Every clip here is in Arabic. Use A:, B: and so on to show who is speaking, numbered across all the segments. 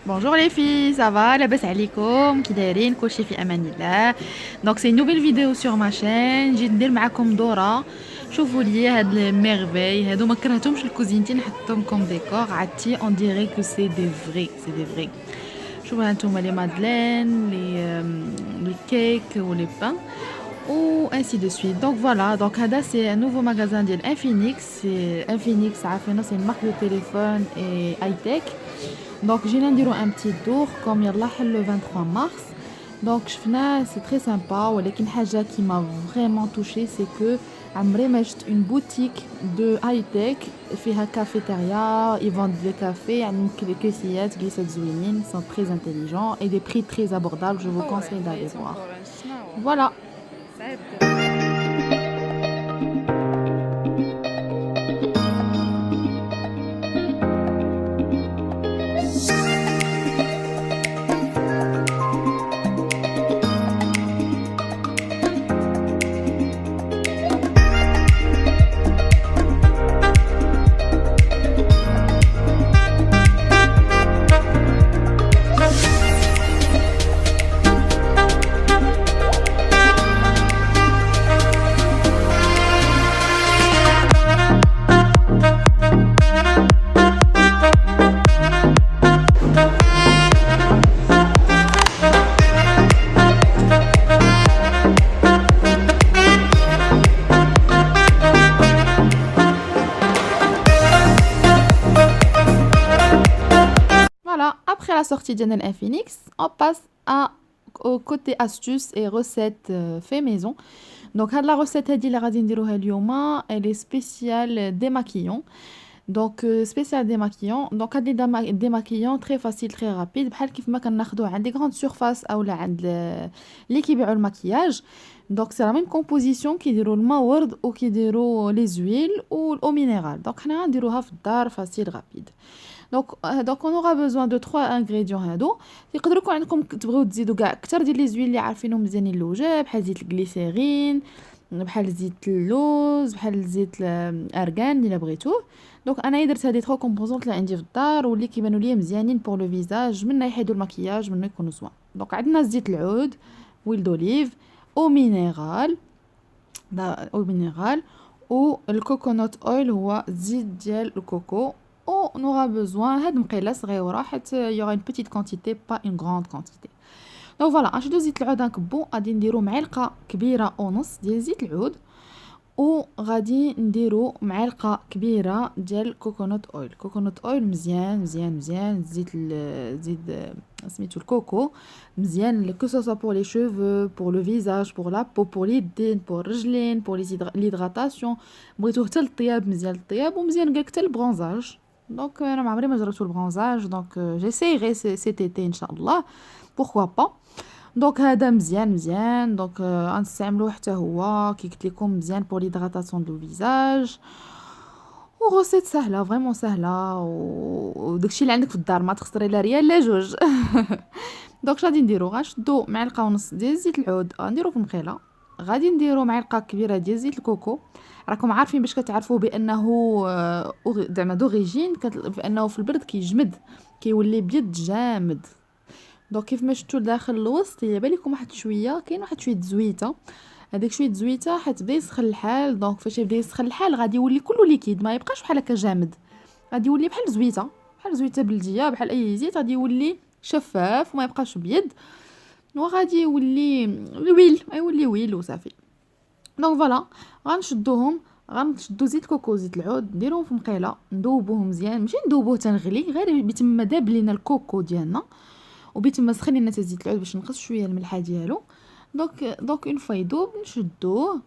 A: Bonjour les filles, ça va? لاباس عليكم كي دايرين كلشي في امان الله. دونك سي نوفيل فيديو سور ما شين. جيت ندير معكم دوره. شوفوا لي هاد الميرفي هادو، ما كرهتهمش الكوزينتي نحطهم كوم ديكور. عادتي اون ديري كو سي دي فري، سي دي فري. شوفوا هانتوما لي مادلين، لي كيك و لي بان ou ainsi de suite. Donc voilà, donc Hada c'est un nouveau magasin d'Infinix. Infinix, c'est une marque de téléphone et high-tech. Donc j'ai نديرو un petit tour comme يلا حل le 23 mars. Donc c'est très sympa. ولكن حاجة qui m'a vraiment touchée, c'est que عمري ما شفت une boutique de high-tech فيها cafétéria. Ils vendent des cafés, يعني كيسيات جلسات زوينين, sont très intelligents et des prix très abordables. Je vous conseille d'aller voir. Voilà. Voilà, après la sortie d'Enel Infinix, on passe au côté astuces et recettes fait maison. Donc la recette اللي غادي نديروها اليوم, elle est spéciale démaquillant. Donc spécial démaquillant. Donc هاد لي démaquillant très facile très rapide, بحال كيف ما كناخذوه عند des grandes surfaces اولا عند اللي كيبيعوا المكياج. Donc c'est la même composition كيديروا الماء ورد وكيديروا les huiles ou l'eau minérale. Donc حنا نديروها في الدار facile rapide. Donc on aura besoin de 3 ingrédients هادو. يقدروا يكون عندكم تبغيو تزيدوا كاع اكثر ديال لي زويل اللي عارفينهم مزيانين اللوجه, بحال زيت الجليسيرين, بحال زيت اللوز, بحال زيت الارغان اللي بغيتوه. دونك انا درت هذه 3 كومبوزونط اللي عندي في الدار واللي كيبانوا لي مزيانين بور لو فيزاج, منا يحيدوا المكياج منا يكونوا زوين. دونك عندنا زيت العود, ويل دوليف, او مينيرال, او مينيرال, و الكوكونات اويل هو زيت ديال الكوكو. On aura besoin هاد مقيله صغيره حيت il y aura une petite quantité pas une grande quantité. Donc voilà, نشدو زيت العود نكبو, غادي نديرو معلقه كبيره ونص ديال زيت العود, وغادي نديرو معلقه كبيره ديال كوكونات اويل. كوكونات اويل مزيان مزيان مزيان. زيت سميتو الكوكو مزيان, que ce soit pour les cheveux, pour le visage, pour la peau, pour les يدين, pour الرجلين, pour l'hydratation. بغيتو حتى للطياب مزيان, للطياب ومزيان كاع حتى البرونزاج. دونك انا ما عمري ما جربت البرونزاج, دونك جيسيغي سيت ايتي ان شاء الله, pourquoi pas. دونك هذا مزيان مزيان. دونك غنستعملوه حتى هو كي قلت لكم مزيان بور ليدغاتاسيون دو فيزاج. وغوسيت سهله, فريمون سهله, وداكشي اللي عندك في الدار, ما تخسري لا ريال لا جوج. دونك غادي نديرو, غنشدو معلقه ونص ديال زيت العود, غنديرو في المقيله. غادي نديرو معلقه كبيره ديال زيت الكوكو. راكم عارفين باش كتعرفوا بانه زعما دوريجين, بانه في البرد كيجمد, كيولي بيض جامد. دونك كيف ما شفتوا داخل الوسط يبان لكم واحد شويه, كاين واحد شويه زويته. هذيك شويه زويته حتبدا يسخن الحال. دونك فاش يبدا يسخن الحال غادي يولي كله ليكيد, ما يبقاش بحال هكا جامد, غادي يولي بحال زويته, بحال زويته بلديه, بحال اي زيت. غادي يولي شفاف وما يبقاش بيض, وغادي يولي ويل, يولي ويل وصافي. دونك فوالا, غنشدو زيت كوكو زيت العود, نديروهم في مقيله, ندوبوه مزيان, ماشي ندوبوه تنغلي, غير بيتم داب لينا الكوكو ديالنا, وبيتم سخن لينا زيت العود باش نقص شويه الملحه ديالو. دونك اون فوا يدوب نشدوه,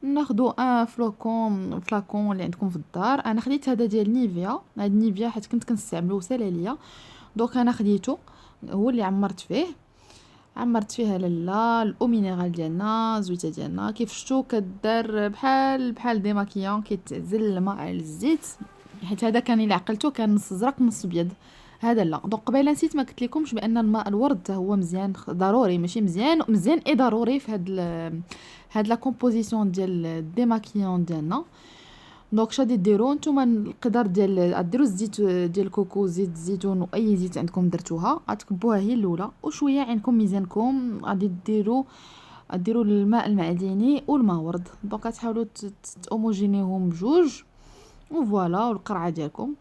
A: ناخدو ان فلاكون اللي عندكم في الدار. انا خديت هذا ديال نيفيا, هاد نيفيا حيت كنت كنستعملو سالا ليا. دونك انا خديته, هو اللي عمرت فيها لاله. الاو مينيرال ديالنا, زويته ديالنا, كيف شفتوا كدار بحال ديماكيون, كيتعزل الماء على الزيت. حيت هذا كان اللي عقلته كان نص ازرق نص ابيض, هذا لا. دونك قبيله نسيت ما قلت لكمش بان الماء الورد حتى هو مزيان ضروري, ماشي مزيان اي ضروري في هاد لا كومبوزيسيون ديال الديماكيون ديالنا. دونك شادي ديرو نتوما القدر ديال ديروا الزيت ديال الكوكو، زيت الزيتون واي زيت عندكم درتوها، غتكبوها هي الاولى وشويه عندكم ميزانكم غادي ديروا الماء المعدني والماء ورد. دونك غتحاولوا تهوموجينيهم بجوج وفوالا، والقرعه ديالكم.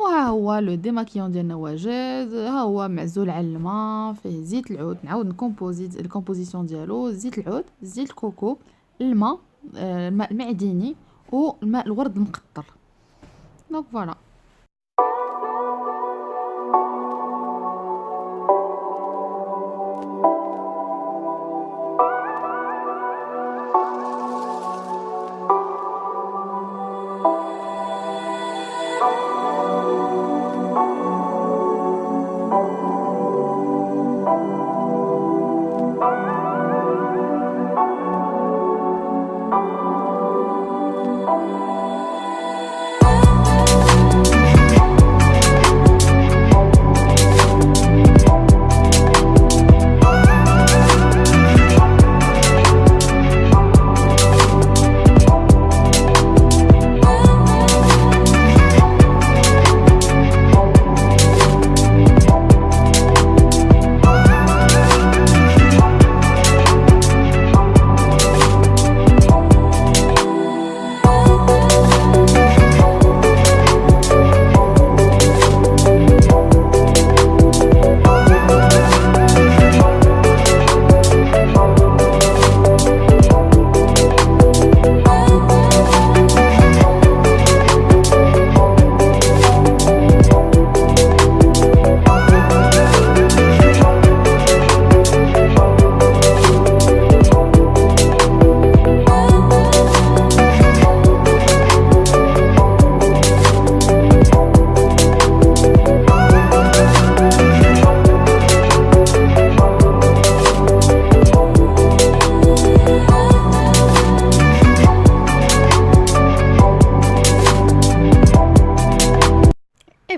A: وها هو لو ديماكيون ديالنا واجد، ها هو معزول على الماء، فيه زيت العود، نعاود نكومبوزيت الكومبوزيسيون ديالو: زيت العود، زيت الكوكو، الماء، الماء المعدني والماء الورد المقطر. دونك فوالا.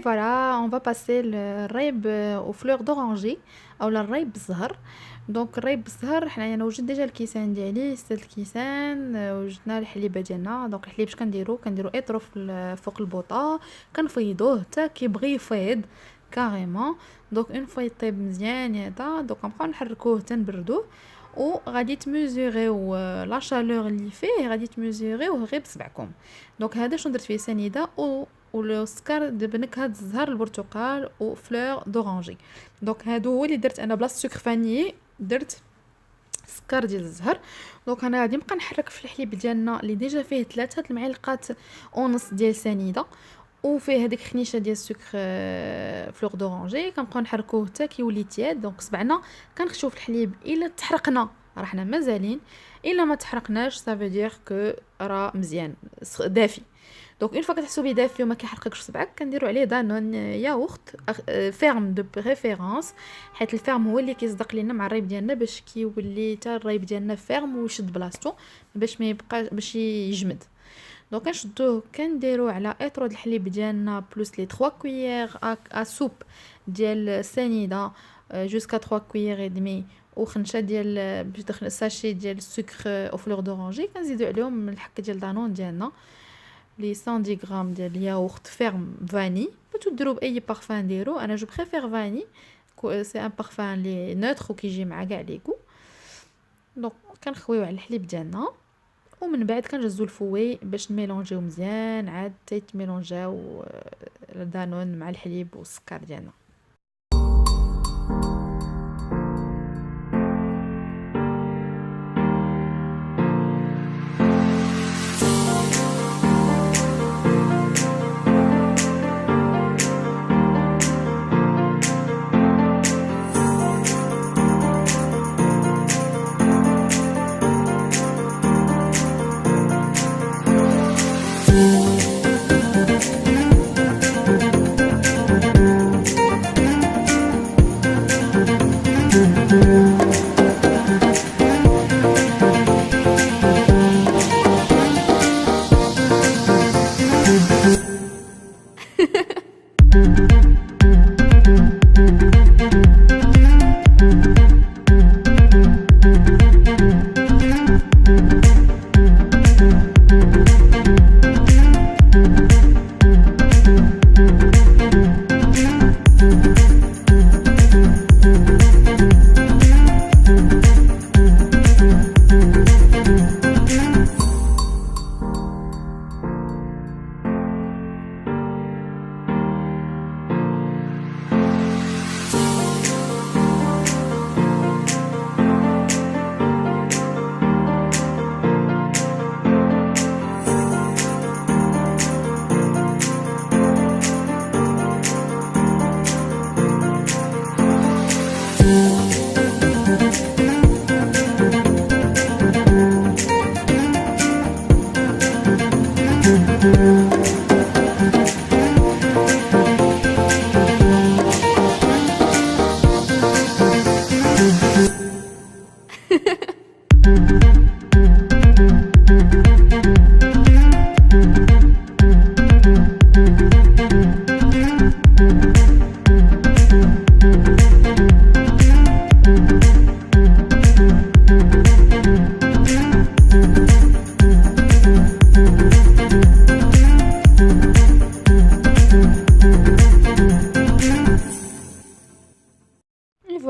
A: فوالا اون فا باسي الريب او فلور دورانجي اولا الريب بالزهر. دونك الريب بالزهر حنايا انا وجدت ديجا الكيسان ديالي، سالت الكيسان، وجدنا الحليبه ديالنا. دونك الحليب اش كنديرو اطرو فوق البوطه، كنفيضوه حتى كيبغي يفيض كاريمون. دونك اون فوا يطيب مزيان هذا، دونك غنبقاو نحركوه حتى نبردوه، وغادي تميزوريو لا شالور اللي فيه، غادي تميزوريوه غير بصبعكم. دونك هذا شنو درت فيه سنيده والسكر بنكهه الزهر البرتقال وفلور دورانجي. دونك هادو هو اللي درت انا بلاصه سكر فاني، درت سكر ديال الزهر. دونك انا غادي نبقى نحرك في الحليب ديالنا اللي ديجا فيه 3 المعالق ونص ديال سنيده، وفيه هذيك خنيشه ديال السكر فلور دورانجي. كنبقاو نحركوه حتى كيولي تياد. دونك صبعنا كنخشيو في الحليب، الا تحرقنا راه حنا مازالين، الا ما تحرقناش صافي دير كو راه مزيان دافي. دونك اون فوا كتحسوا بيه دافي وما كيحرقكش صبعك، كنديروا عليه دانون ياغورت فيرم دو بريفيرونس، حيت الفيرم هو اللي كيصدق لينا مع الريب ديالنا باش كيولي حتى الريب ديالنا فيرم ويشد بلاصتو باش ما يبقاش باش يجمد. دونك كنشدوه كنديروا على اطرو د الحليب ديالنا بلس لي 3 كويير ا سوب ديال السنيده جوسكا 3 كويير اي دمي، وخنشه ديال باش دخل ساشي ديال السكر او فلور دورانجي. كنزيدوا عليهم الحكه ديال دانون ديالنا لي 110 غرام ديال الياغورت فيرم فاني. بغيتو ديروا باي بارفان ديرو، انا جو بريفير فاني، سي ان بارفان لي نوتر وكيجي مع كاع لي كو. دونك كنخويو على الحليب ديالنا، ومن بعد كنجزو الفوي باش نميلونجيو مزيان، عاد تيتميلونجاو الدانون مع الحليب والسكر ديالنا.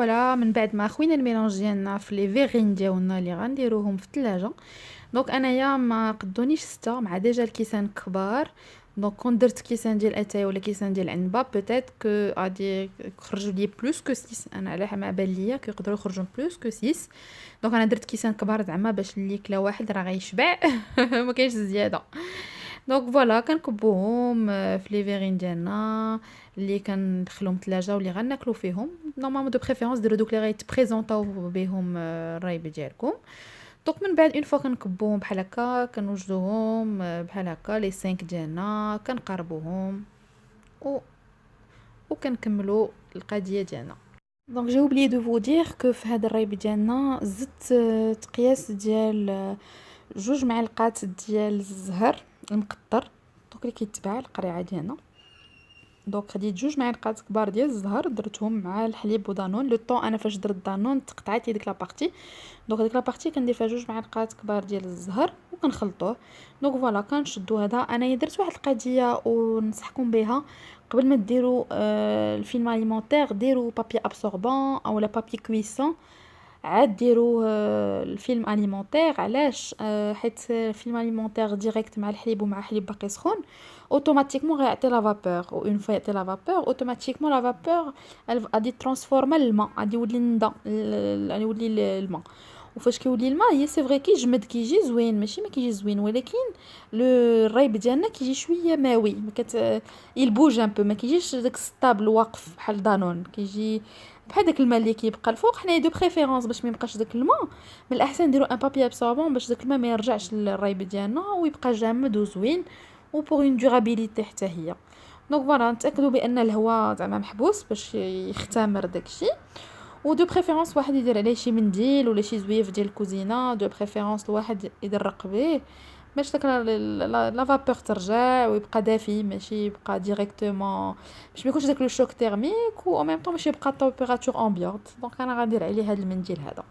A: فوالا من بعد ما خوينا الميلانج ديالنا في لي فيغين ديالنا اللي غنديروهم في الثلاجه. دونك انايا ما قدونيش 6 مع ديجا الكيسان كبار. دونك كون درت كيسان ديال اتاي ولا كيسان ديال عنبه بوتيت كو غادي يخرجوا لي بلوس كو 6. انا على ما بان ليا كيقدروا يخرجوا بلوس كو 6. دونك انا درت كيسان كبار زعما باش اللي كلا واحد راه غيشبع ما كاينش زياده. دونك فوالا كنكبوهم في لي فيغين ديالنا اللي كندخلوهم الثلاجه واللي غناكلو فيهم. نورمالمون دو بريفيرونس ديروا دوك اللي غيتبريزونطاو بهم الرايب ديالكم. دونك من بعد اون فوا كنكبوهم بحال هكا كنوجدوهم بحال هكا لي 5 ديالنا كنقربوهم و وكنكملوا القضيه ديالنا. دونك جي اوبليي دو فو دير كو في هذا الرايب ديالنا زدت تقياس ديال 2 معالق ديال الزهر المقطر دونك اللي كيتباع القريعه ديالنا. دونك خديت 2 معالق كبار ديال الزهر درتهم مع الحليب ودانون. لو طون انا فاش درت دانون تقطعت لي ديك لابارتي. دونك ديك لابارتي كندير فيها 2 معالق كبار ديال الزهر وكنخلطوه. دونك فوالا كنشدو هذا. انا درت واحد القضيه ونصحكم بها قبل ما ديروا الفيلم اليمونتير ديروا بابي ابسوربون او لا بابي كويسون عاد ديروا الفيلم اليمونتير. علاش؟ حيت الفيلم اليمونتير ديريكت مع الحليب ومع حليب باقي سخون اوتوماتيكمون غيعطي لا فابور و اون فوا يعطي لا فابور اوتوماتيكمون لا فابور غادي ترانسفورما الماء غادي يولي الندا غادي يولي الماء. وفاش كيولي الماء هي سي فري كيجمد كيجي زوين ماشي ما كيجي زوين ولكن لو الرايب ديالنا كيجي شويه ماوي ما يلبوج ان بو ما كيجيش داك ستابل واقف بحال دانون كيجي بحال داك الماء اللي كيبقى الفوق. حنايا دو بريفيرونس باش ما يبقاش داك الماء من الاحسن نديرو ان بابي ابسوربون باش داك الماء ما يرجعش للرايب ديالنا ويبقى جامد وزوين و بور اون دورابيليتي حتى هي. دونك فوالا نتاكدوا بان الهواء زعما محبوس باش يختمر داكشي. و دو بريفيرونس واحد يدير عليه شي منديل ولا شي زويف ديال الكوزينه. دو بريفيرونس الواحد يدرق به باش داك لا فابور ترجع ويبقى دافي ماشي يبقى ديريكتومون باش ما يكونش داك لو شوك تيرميك و او ميم طون باش يبقى طومبيراتور امبيونط. دونك انا غندير عليه هذا المنديل هذا.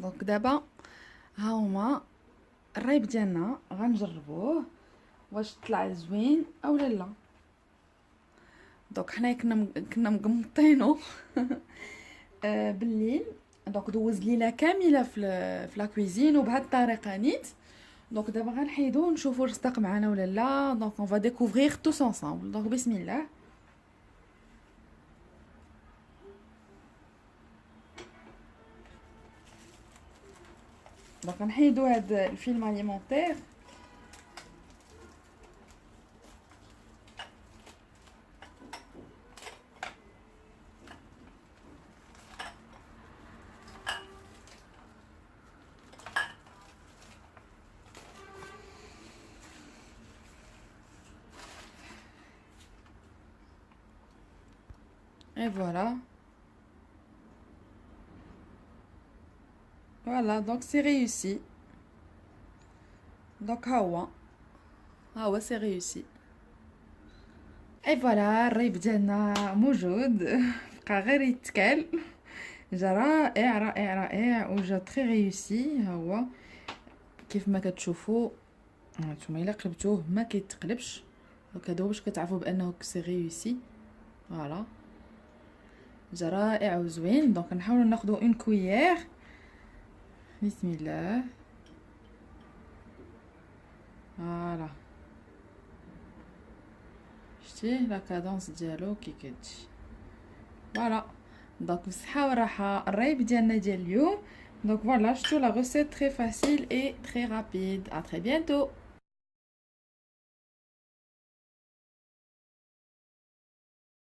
A: دونك دابا ها هما الرايب ديالنا غنجربوه واش طلع زوين او لا. دونك حنايا كنا مقمطينو بالليل. دونك دوز ليله كامله في لا كويزين وبهذه الطريقه نيت. دونك دابا غنحيدو ونشوفوا واش صدق معنا ولا لا. دونك اون فا ديكوفرير توس انصامبل. دونك بسم الله. دونك نحيدو هاد الفيلم اليمونتير. Et voilà. Voilà, donc c'est réussi. Donc ها هو سي ريوسي. اي فوالا الريب ديالنا موجود بقى غير يتكال. جا رائع رائع رائع وجا تري ريوسي. ها هو كيف ما كتشوفوا هانتوما الا قلبتوه ما كيتقلبش. دونك هادو باش كتعرفوا بانه سي ريوسي. فوالا جا رائع وزوين. دونك نحاولوا ناخذوا اون كويير. بسم الله. فوالا شتي لا كادونس ديالو كي كتجي. فوالا دونك بالصحه والراحه الرايب ديالنا ديال اليوم. دونك فوالا شفتوا لا ريسيت تري فاسيل اي تري رابيد. ا تري بيانتو.